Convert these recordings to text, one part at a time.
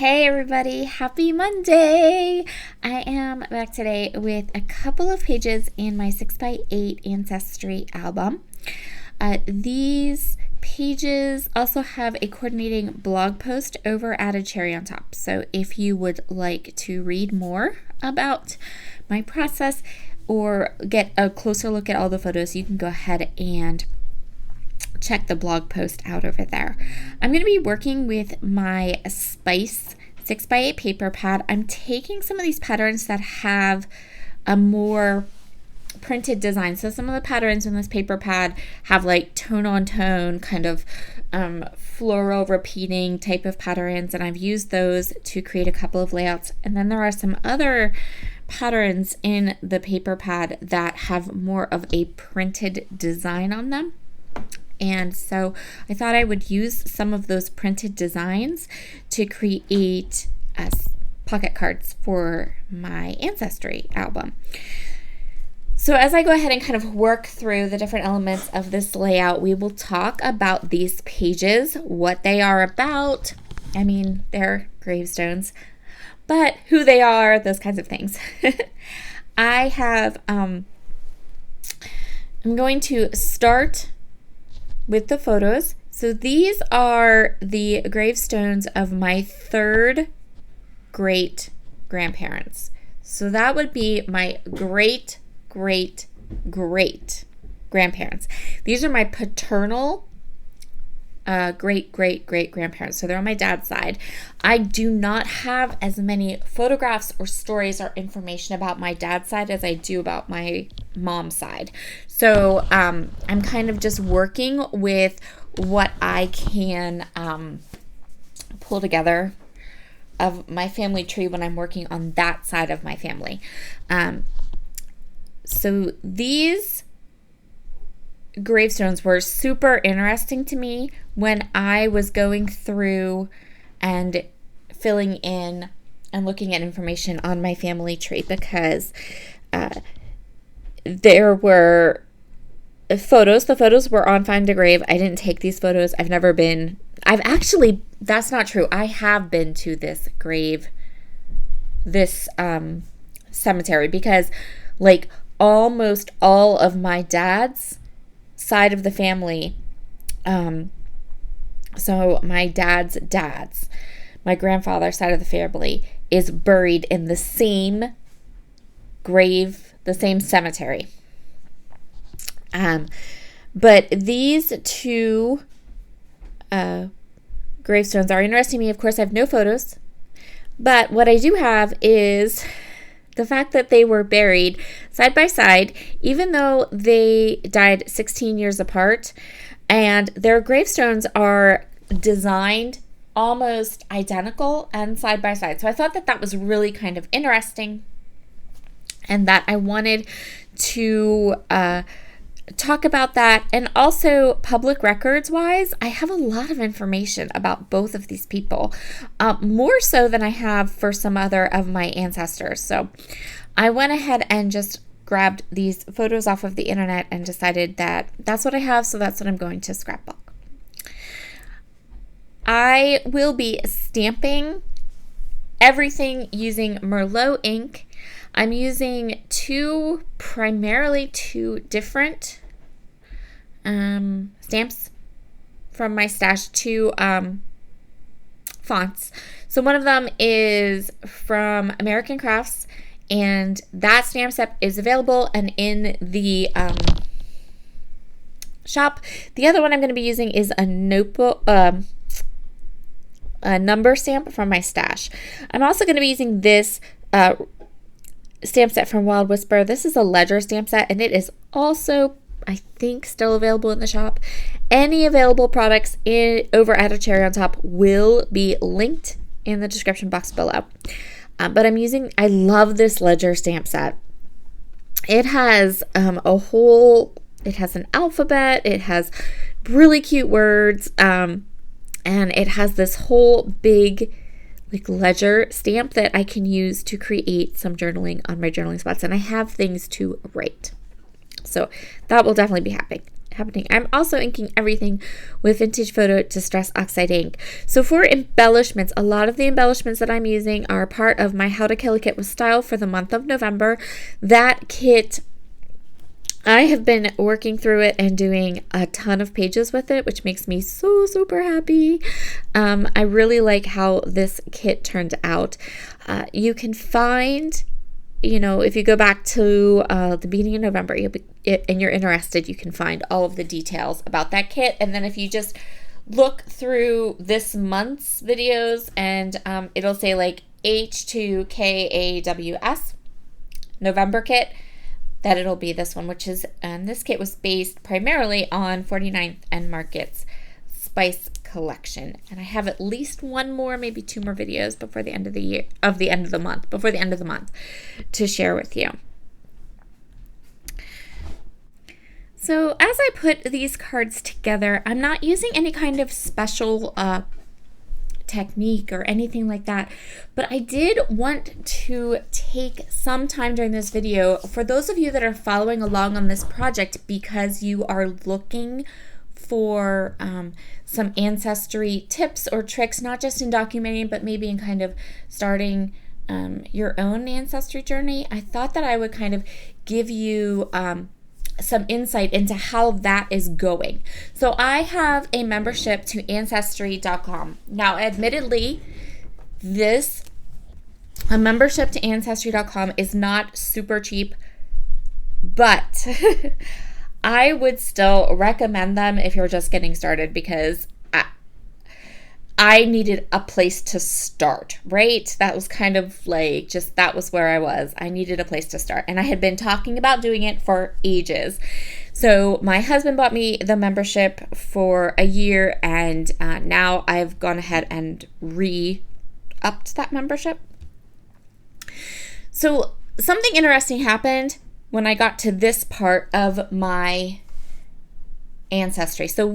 Hey everybody, happy Monday! I am back today with a couple of pages in my 6x8 Ancestry album. These pages also have a coordinating blog post over at a cherry on top. So if you would like to read more about my process or get a closer look at all the photos, you can go ahead and check the blog post out over there. I'm going to be working with my Spice 6x8 paper pad. I'm taking some of these patterns that have a more printed design. So some of the patterns in this paper pad have like tone on tone kind of floral repeating type of patterns, and I've used those to create a couple of layouts. And then there are some other patterns in the paper pad that have more of a printed design on them. And so I thought I would use some of those printed designs to create pocket cards for my Ancestry album. So as I go ahead and kind of work through the different elements of this layout, we will talk about these pages, what they are about. I mean, they're gravestones, but who they are, those kinds of things. I have, I'm going to start with the photos. So these are the gravestones of my third great grandparents. So that would be my great grandparents. These are my paternal great grandparents. So they're on my dad's side. I do not have as many photographs or stories or information about my dad's side as I do about my mom's side. So I'm kind of just working with what I can pull together of my family tree when I'm working on that side of my family. So these gravestones were super interesting to me when I was going through and filling in and looking at information on my family tree, because there were photos. The photos were on Find a Grave. I didn't take these photos. That's not true. I have been to this cemetery, because like almost all of my dad's side of the family, so my dad's my grandfather's side of the family is buried in the same grave, the same cemetery. But these two gravestones are interesting to me. Of course, I have no photos, but what I do have is the fact that they were buried side by side, even though they died 16 years apart, and their gravestones are designed almost identical and side by side. So I thought that that was really kind of interesting, and that I wanted to talk about that. And also, public records wise, I have a lot of information about both of these people, more so than I have for some other of my ancestors. So I went ahead and just grabbed these photos off of the internet and decided that that's what I have, so that's what I'm going to scrapbook. I will be stamping everything using Merlot ink. I'm using primarily two different stamps from my stash, two fonts. So one of them is from American Crafts, and that stamp set is available and in the shop. The other one I'm going to be using is a notebook, a number stamp from my stash. I'm also going to be using this stamp set from Wild Whisper. This is a ledger stamp set, and it is also, I think, still available in the shop. Any available products over at a cherry on top will be linked in the description box below. But I love this ledger stamp set. It has it has an alphabet, it has really cute words, and it has this whole big ledger stamp that I can use to create some journaling on my journaling spots, and I have things to write. So that will definitely be happening. I'm also inking everything with Vintage Photo Distress Oxide ink. So for embellishments, a lot of the embellishments that I'm using are part of my How to Kill a Kit with Style for the month of November. That kit, I have been working through it and doing a ton of pages with it, which makes me so super happy. I really like how this kit turned out. You can find, if you go back to the beginning of November and you're interested, you can find all of the details about that kit. And then if you just look through this month's videos and it'll say like H2KAWS November kit, that it'll be this one, and this kit was based primarily on 49th and Market's Spice collection. And I have at least one more, maybe two more videos before the end of the month to share with you. So as I put these cards together, I'm not using any kind of special technique or anything like that, but I did want to take some time during this video for those of you that are following along on this project, because you are looking for some ancestry tips or tricks, not just in documenting, but maybe in kind of starting your own ancestry journey. I thought that I would kind of give you some insight into how that is going. So I have a membership to Ancestry.com. Now, admittedly, a membership to Ancestry.com is not super cheap, but I would still recommend them if you're just getting started, because I needed a place to start, right? That was kind of like that was where I was. I needed a place to start. And I had been talking about doing it for ages. So my husband bought me the membership for a year, and now I've gone ahead and re-upped that membership. So something interesting happened when I got to this part of my ancestry. So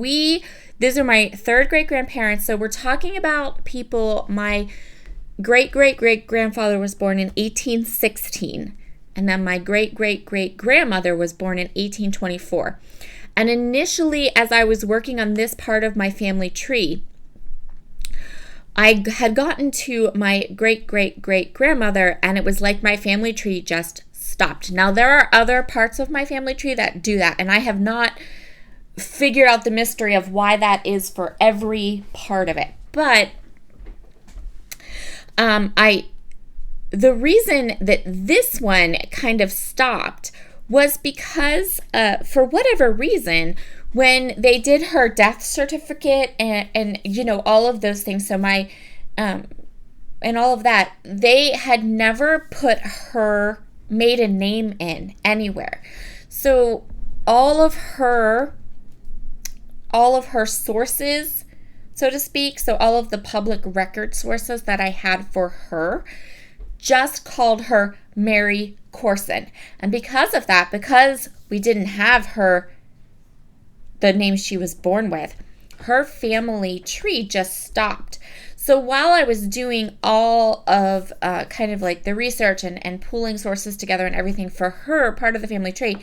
these are my third great-grandparents. So we're talking about people, my great-great-great-grandfather was born in 1816. And then my great-great-great-grandmother was born in 1824. And initially, as I was working on this part of my family tree, I had gotten to my great-great-great-grandmother, and it was like my family tree just stopped. Now, there are other parts of my family tree that do that, and I have not figured out the mystery of why that is for every part of it. But the reason that this one kind of stopped was because for whatever reason, when they did her death certificate and all of those things, so my and all of that, they had never put her maiden name in anywhere. So all of her sources, so to speak, so all of the public record sources that I had for her just called her Mary Corson. And because of that, because we didn't have the name she was born with, her family tree just stopped. So while I was doing all of kind of like the research and pulling sources together and everything for her part of the family tree,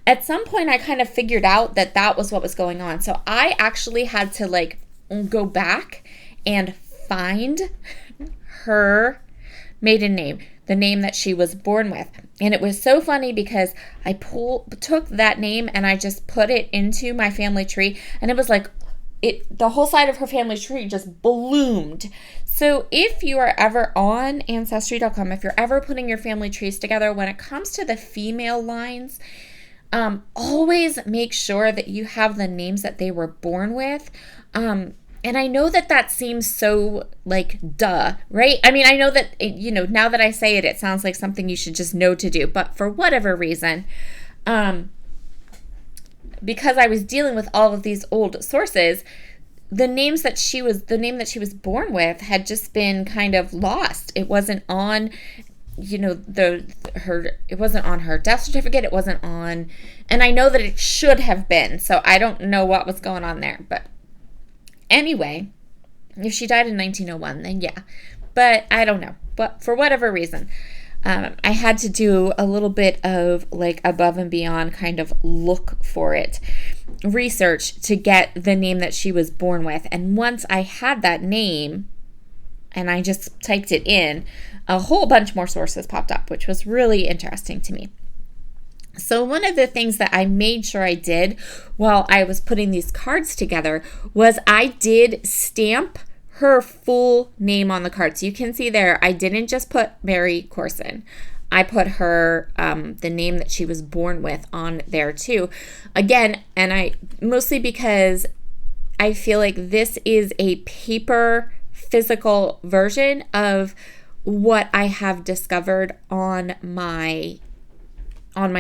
at some point I kind of figured out that was what was going on. So I actually had to go back and find her maiden name, the name that she was born with. And it was so funny because I took that name and I just put it into my family tree, and it was like the whole side of her family tree just bloomed. So if you are ever on Ancestry.com, if you're ever putting your family trees together, when it comes to the female lines, always make sure that you have the names that they were born with. And I know that seems so duh, right? I mean, I know that, now that I say it, it sounds like something you should just know to do. But for whatever reason, because I was dealing with all of these old sources, the name that she was born with had just been kind of lost. It wasn't on, it wasn't on her death certificate. It wasn't on, and I know that it should have been. So I don't know what was going on there. But anyway, if she died in 1901, then yeah. But I don't know. But for whatever reason, I had to do a little bit of above and beyond kind of look for it. research to get the name that she was born with. And once I had that name and I just typed it in, a whole bunch more sources popped up, which was really interesting to me. So one of the things that I made sure I did while I was putting these cards together was I did stamp her full name on the card. So you can see there, I didn't just put Mary Corson. I put her, the name that she was born with on there too. Again, and I mostly because I feel like this is a paper physical version of what I have discovered on my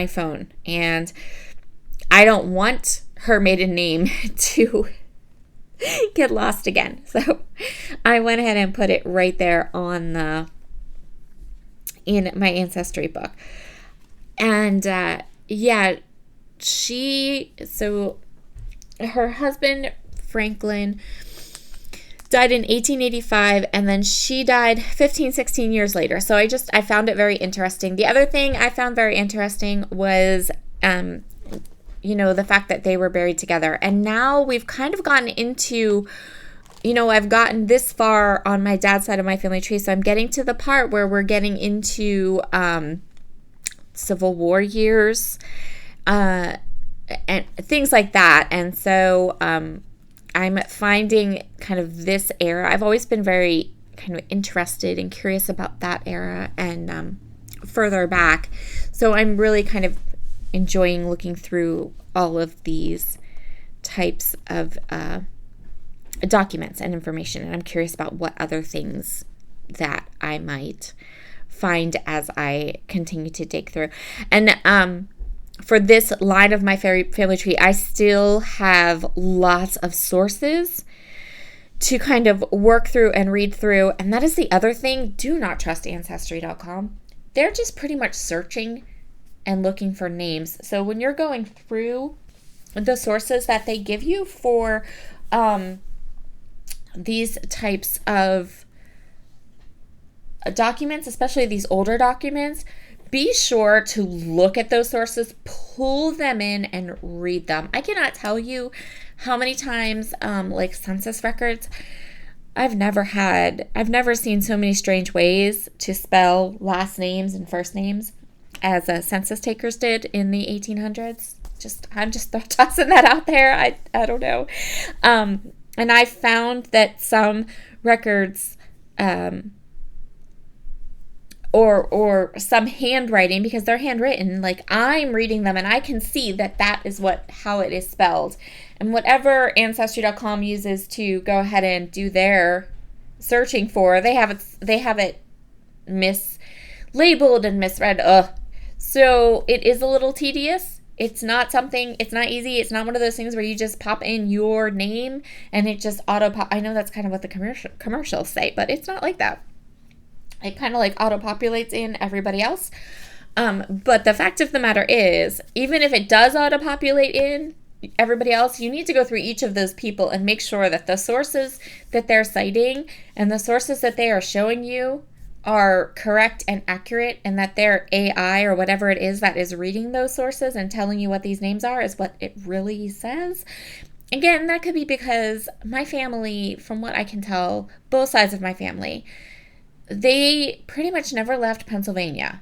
phone. And I don't want her maiden name to get lost again. So I went ahead and put it right there in my Ancestry book. And so her husband, Franklin, died in 1885, and then she died 16 years later. So I found it very interesting. The other thing I found very interesting was, the fact that they were buried together. And now we've kind of gotten into, I've gotten this far on my dad's side of my family tree. So I'm getting to the part where we're getting into Civil War years and things like that. And so I'm finding kind of this era. I've always been very kind of interested and curious about that era and further back. So I'm really kind of enjoying looking through all of these types of documents and information. And I'm curious about what other things that I might find as I continue to dig through. And for this line of my family tree, I still have lots of sources to kind of work through and read through. And that is the other thing. Do not trust Ancestry.com. They're just pretty much searching and looking for names. So when you're going through the sources that they give you for these types of documents, especially these older documents, be sure to look at those sources, pull them in, and read them. I cannot tell you how many times, like census records, I've never seen so many strange ways to spell last names and first names as census takers did in the 1800s. I'm just tossing that out there. I don't know. And I found that some records, or some handwriting, because they're handwritten, like I'm reading them and I can see that is how it is spelled. And whatever Ancestry.com uses to go ahead and do their searching for, they have it mislabeled and misread. So it is a little tedious. It's not easy. It's not one of those things where you just pop in your name and it just I know that's kind of what the commercials say, but it's not like that. It kind of like auto-populates in everybody else. But the fact of the matter is, even if it does auto-populate in everybody else, you need to go through each of those people and make sure that the sources that they're citing and the sources that they are showing you are correct and accurate, and that their AI or whatever it is that is reading those sources and telling you what these names are is what it really says. Again, that could be because my family, from what I can tell, both sides of my family, they pretty much never left Pennsylvania.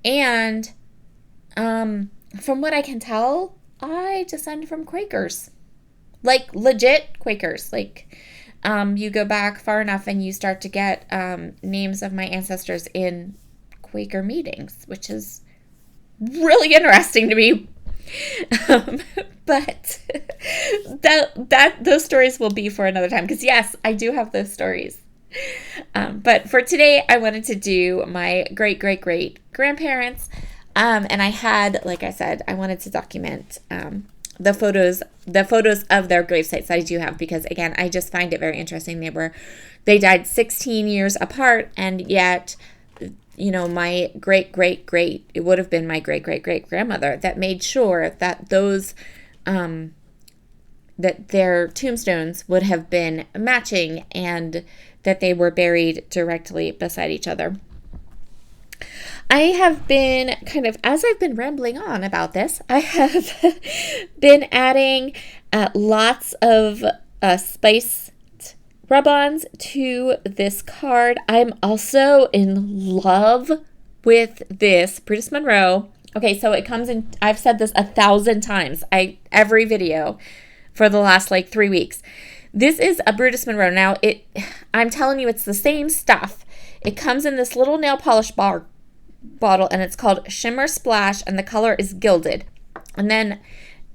And from what I can tell, I descend from Quakers. Like legit Quakers. Like you go back far enough and you start to get names of my ancestors in Quaker meetings, which is really interesting to me. But those stories will be for another time, because yes, I do have those stories. But for today, I wanted to do my great-great-great-grandparents. And I had, like I said, I wanted to document the photos of their gravesites that I do have, because again, I just find it very interesting. They died 16 years apart, and yet, my great-great-great, it would have been my great-great-great-grandmother that made sure that those, that their tombstones would have been matching and that they were buried directly beside each other. I have been kind of, as I've been rambling on about this, I have been adding lots of spice rub-ons to this card. I'm also in love with this Brutus Monroe. Okay, so it comes in, I've said this 1,000 times, every video for the last like 3 weeks. This is a Brutus Monroe. Now, I'm telling you, it's the same stuff. It comes in this little nail polish bottle, and it's called Shimmer Splash, and the color is Gilded. And then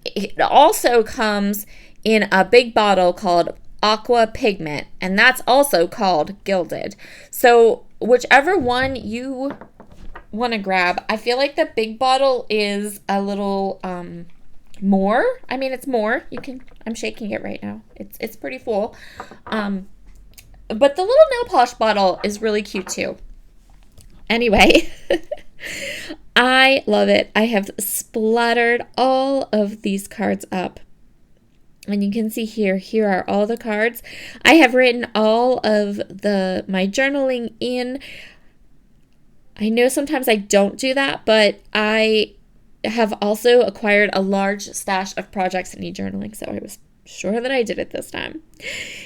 it also comes in a big bottle called Aqua Pigment, and that's also called Gilded. So whichever one you want to grab, I feel like the big bottle is a little more. I mean, it's more. I'm shaking it right now. It's pretty full. But the little nail polish bottle is really cute too. Anyway, I love it. I have splattered all of these cards up. And you can see here are all the cards. I have written all of my journaling in. I know sometimes I don't do that, but I have also acquired a large stash of projects that need journaling, so I was sure that I did it this time.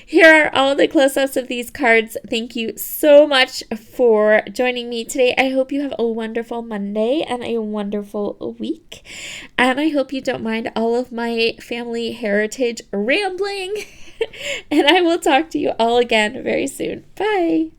Here are all the close-ups of these cards. Thank you so much for joining me today. I hope you have a wonderful Monday and a wonderful week. And I hope you don't mind all of my family heritage rambling. And I will talk to you all again very soon. Bye.